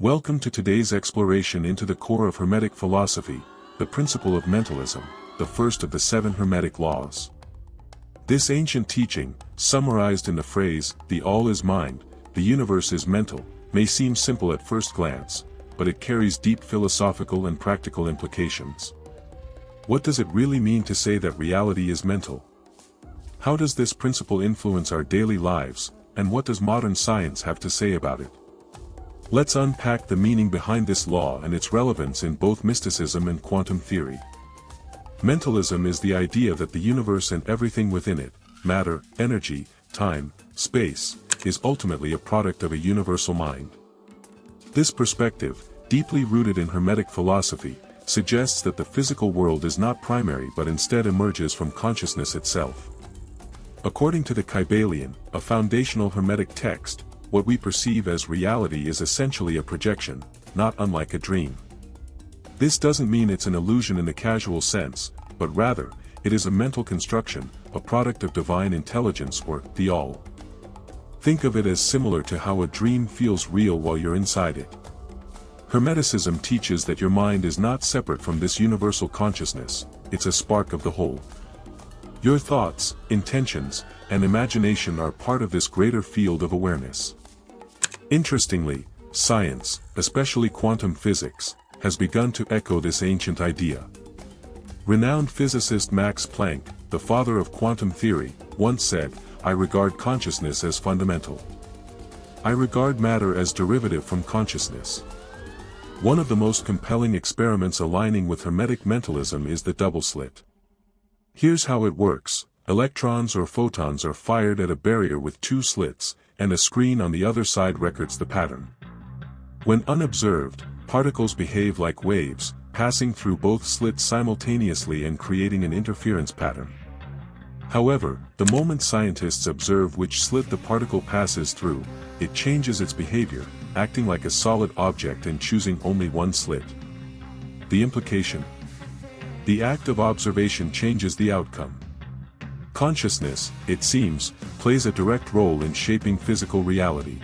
Welcome to today's exploration into the core of Hermetic philosophy, the principle of mentalism, the first of the 7 Hermetic laws. This ancient teaching, summarized in the phrase, "the all is mind, the universe is mental," may seem simple at first glance, but it carries deep philosophical and practical implications. What does it really mean to say that reality is mental? How does this principle influence our daily lives, and what does modern science have to say about it? Let's unpack the meaning behind this law and its relevance in both mysticism and quantum theory. Mentalism is the idea that the universe and everything within it, matter, energy, time, space, is ultimately a product of a universal mind. This perspective, deeply rooted in Hermetic philosophy, suggests that the physical world is not primary but instead emerges from consciousness itself. According to the Kybalion, a foundational Hermetic text, what we perceive as reality is essentially a projection, not unlike a dream. This doesn't mean it's an illusion in the casual sense, but rather, it is a mental construction, a product of divine intelligence or the all. Think of it as similar to how a dream feels real while you're inside it. Hermeticism teaches that your mind is not separate from this universal consciousness, it's a spark of the whole. Your thoughts, intentions, and imagination are part of this greater field of awareness. Interestingly, science, especially quantum physics, has begun to echo this ancient idea. Renowned physicist Max Planck, the father of quantum theory, once said, "I regard consciousness as fundamental. I regard matter as derivative from consciousness." One of the most compelling experiments aligning with Hermetic mentalism is the double-slit. Here's how it works. Electrons or photons are fired at a barrier with 2 slits, and a screen on the other side records the pattern. When unobserved, particles behave like waves, passing through both slits simultaneously and creating an interference pattern. However, the moment scientists observe which slit the particle passes through, it changes its behavior, acting like a solid object and choosing only one slit. The implication? The act of observation changes the outcome. Consciousness, it seems, plays a direct role in shaping physical reality.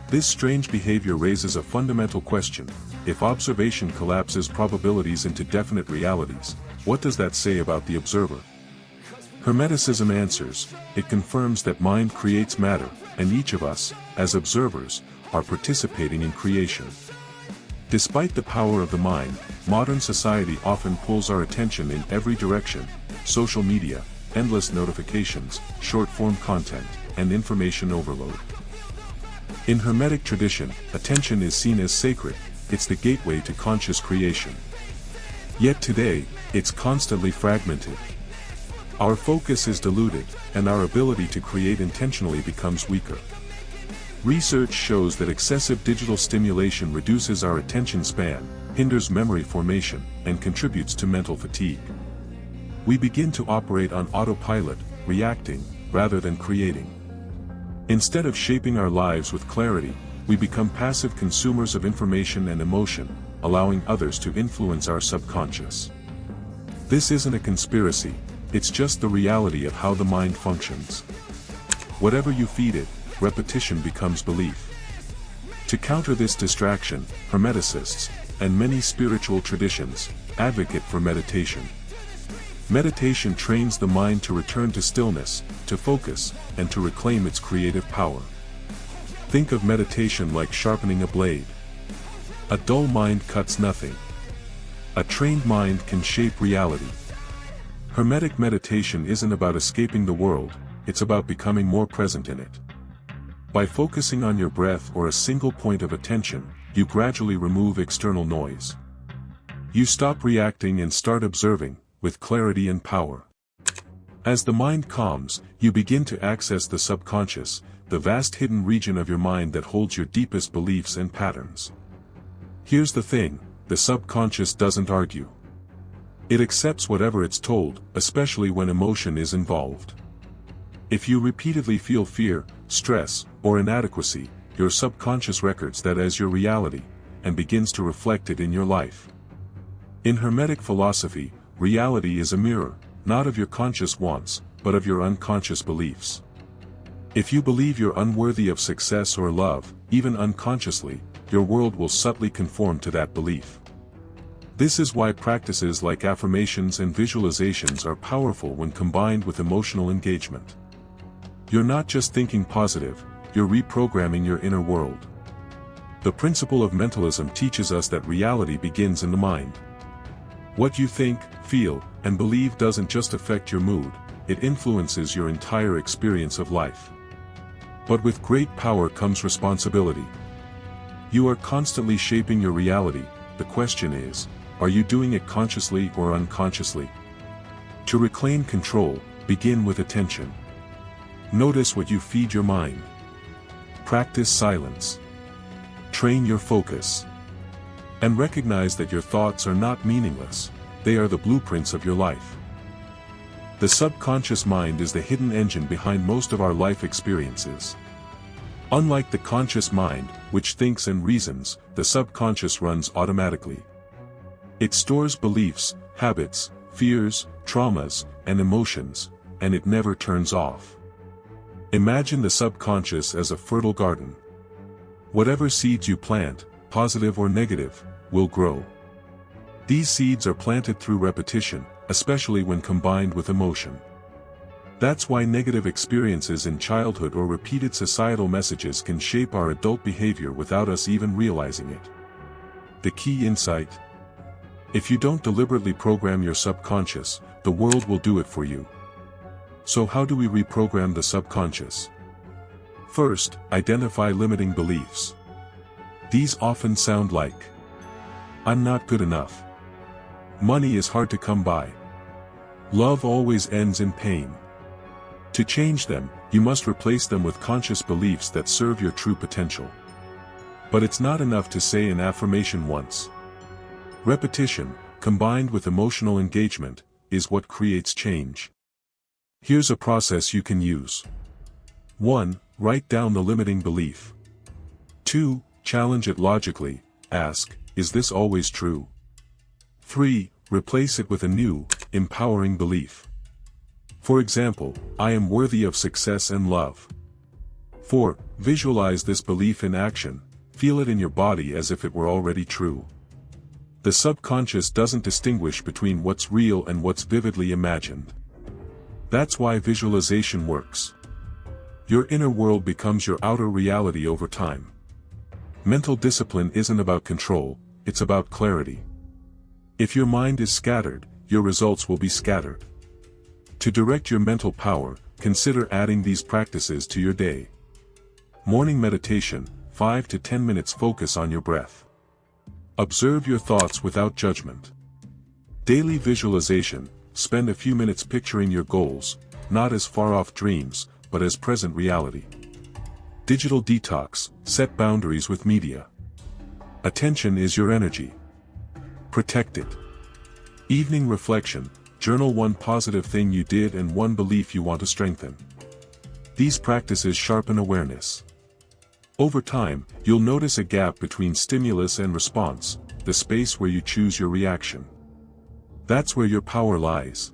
This strange behavior raises a fundamental question: if observation collapses probabilities into definite realities, what does that say about the observer? Hermeticism answers, it confirms that mind creates matter, and each of us, as observers, are participating in creation. Despite the power of the mind, modern society often pulls our attention in every direction: social media, endless notifications, short-form content, and information overload. In Hermetic tradition, attention is seen as sacred, it's the gateway to conscious creation. Yet today, it's constantly fragmented. Our focus is diluted, and our ability to create intentionally becomes weaker. Research shows that excessive digital stimulation reduces our attention span, hinders memory formation, and contributes to mental fatigue. We begin to operate on autopilot, reacting, rather than creating. Instead of shaping our lives with clarity, we become passive consumers of information and emotion, allowing others to influence our subconscious. This isn't a conspiracy, it's just the reality of how the mind functions. Whatever you feed it, repetition becomes belief. To counter this distraction, Hermeticists, and many spiritual traditions, advocate for meditation. Meditation trains the mind to return to stillness, to focus, and to reclaim its creative power. Think of meditation like sharpening a blade. A dull mind cuts nothing. A trained mind can shape reality. Hermetic meditation isn't about escaping the world, it's about becoming more present in it. By focusing on your breath or a single point of attention, you gradually remove external noise. You stop reacting and start observing, with clarity and power. As the mind calms, you begin to access the subconscious, the vast hidden region of your mind that holds your deepest beliefs and patterns. Here's the thing, the subconscious doesn't argue. It accepts whatever it's told, especially when emotion is involved. If you repeatedly feel fear, stress, or inadequacy, your subconscious records that as your reality, and begins to reflect it in your life. In Hermetic philosophy, reality is a mirror, not of your conscious wants, but of your unconscious beliefs. If you believe you're unworthy of success or love, even unconsciously, your world will subtly conform to that belief. This is why practices like affirmations and visualizations are powerful when combined with emotional engagement. You're not just thinking positive, you're reprogramming your inner world. The principle of mentalism teaches us that reality begins in the mind. What you think, feel, and believe doesn't just affect your mood, it influences your entire experience of life. But with great power comes responsibility. You are constantly shaping your reality. The question is, are you doing it consciously or unconsciously? To reclaim control, begin with attention. Notice what you feed your mind. Practice silence. Train your focus. And recognize that your thoughts are not meaningless, they are the blueprints of your life. The subconscious mind is the hidden engine behind most of our life experiences. Unlike the conscious mind, which thinks and reasons, the subconscious runs automatically. It stores beliefs, habits, fears, traumas, and emotions, and it never turns off. Imagine the subconscious as a fertile garden. Whatever seeds you plant, positive or negative, will grow. These seeds are planted through repetition, especially when combined with emotion. That's why negative experiences in childhood or repeated societal messages can shape our adult behavior without us even realizing it. The key insight: if you don't deliberately program your subconscious, the world will do it for you. So how do we reprogram the subconscious? First, identify limiting beliefs. These often sound like, "I'm not good enough. Money is hard to come by. Love always ends in pain." To change them, you must replace them with conscious beliefs that serve your true potential. But it's not enough to say an affirmation once. Repetition, combined with emotional engagement, is what creates change. Here's a process you can use. 1. Write down the limiting belief. 2. Challenge it logically. Ask, is this always true? 3. Replace it with a new, empowering belief. For example, I am worthy of success and love. 4. Visualize this belief in action. Feel it in your body as if it were already true. The subconscious doesn't distinguish between what's real and what's vividly imagined. That's why visualization works. Your inner world becomes your outer reality over time. Mental discipline isn't about control, it's about clarity. If your mind is scattered, your results will be scattered. To direct your mental power, consider adding these practices to your day. Morning meditation, 5 to 10 minutes focus on your breath. Observe your thoughts without judgment. Daily visualization, spend a few minutes picturing your goals, not as far-off dreams, but as present reality. Digital detox, set boundaries with media. Attention is your energy. Protect it. Evening reflection, journal one positive thing you did and one belief you want to strengthen. These practices sharpen awareness. Over time, you'll notice a gap between stimulus and response, the space where you choose your reaction. That's where your power lies.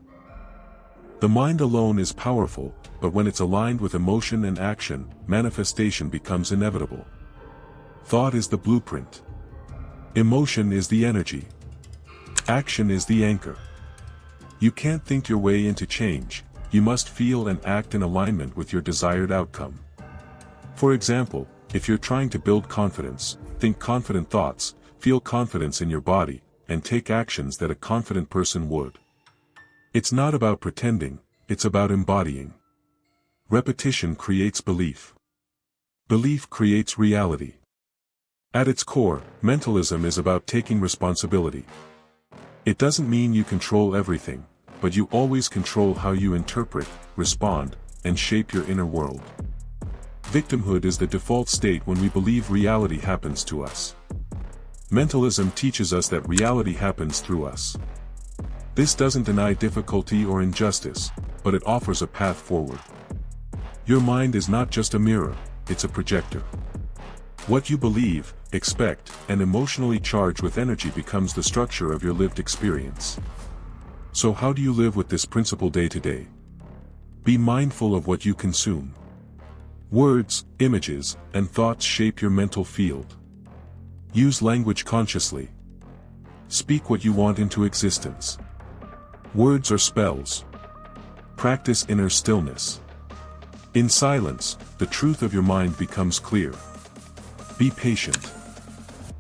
The mind alone is powerful, but when it's aligned with emotion and action, manifestation becomes inevitable. Thought is the blueprint. Emotion is the energy. Action is the anchor. You can't think your way into change, you must feel and act in alignment with your desired outcome. For example, if you're trying to build confidence, think confident thoughts, feel confidence in your body, and take actions that a confident person would. It's not about pretending, it's about embodying. Repetition creates belief. Belief creates reality. At its core, mentalism is about taking responsibility. It doesn't mean you control everything, but you always control how you interpret, respond, and shape your inner world. Victimhood is the default state when we believe reality happens to us. Mentalism teaches us that reality happens through us. This doesn't deny difficulty or injustice, but it offers a path forward. Your mind is not just a mirror, it's a projector. What you believe, expect, and emotionally charge with energy becomes the structure of your lived experience. So how do you live with this principle day to day? Be mindful of what you consume. Words, images, and thoughts shape your mental field. Use language consciously. Speak what you want into existence. Words are spells. Practice inner stillness. In silence, the truth of your mind becomes clear. Be patient.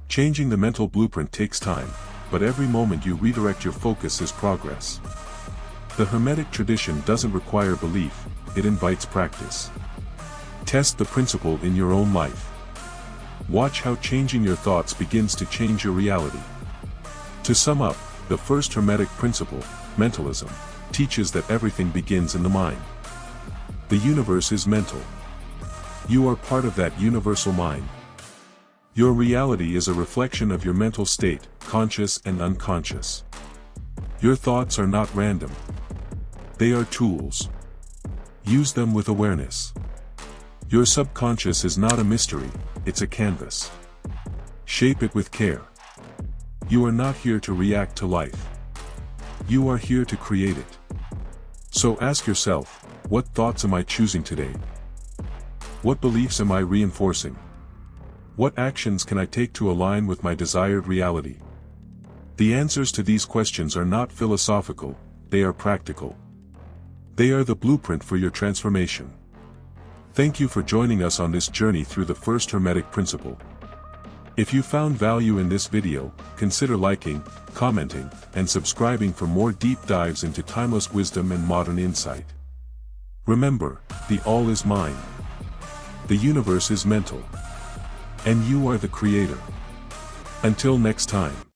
Changing the mental blueprint takes time, but every moment you redirect your focus is progress. The Hermetic tradition doesn't require belief, it invites practice. Test the principle in your own life. Watch how changing your thoughts begins to change your reality. To sum up, the First Hermetic Principle, Mentalism, teaches that everything begins in the mind. The universe is mental. You are part of that universal mind. Your reality is a reflection of your mental state, conscious and unconscious. Your thoughts are not random. They are tools. Use them with awareness. Your subconscious is not a mystery, it's a canvas. Shape it with care. You are not here to react to life. You are here to create it. So ask yourself, what thoughts am I choosing today? What beliefs am I reinforcing? What actions can I take to align with my desired reality? The answers to these questions are not philosophical, they are practical. They are the blueprint for your transformation. Thank you for joining us on this journey through the First Hermetic Principle. If you found value in this video, consider liking, commenting, and subscribing for more deep dives into timeless wisdom and modern insight. Remember, the all is mind. The universe is mental. And you are the creator. Until next time.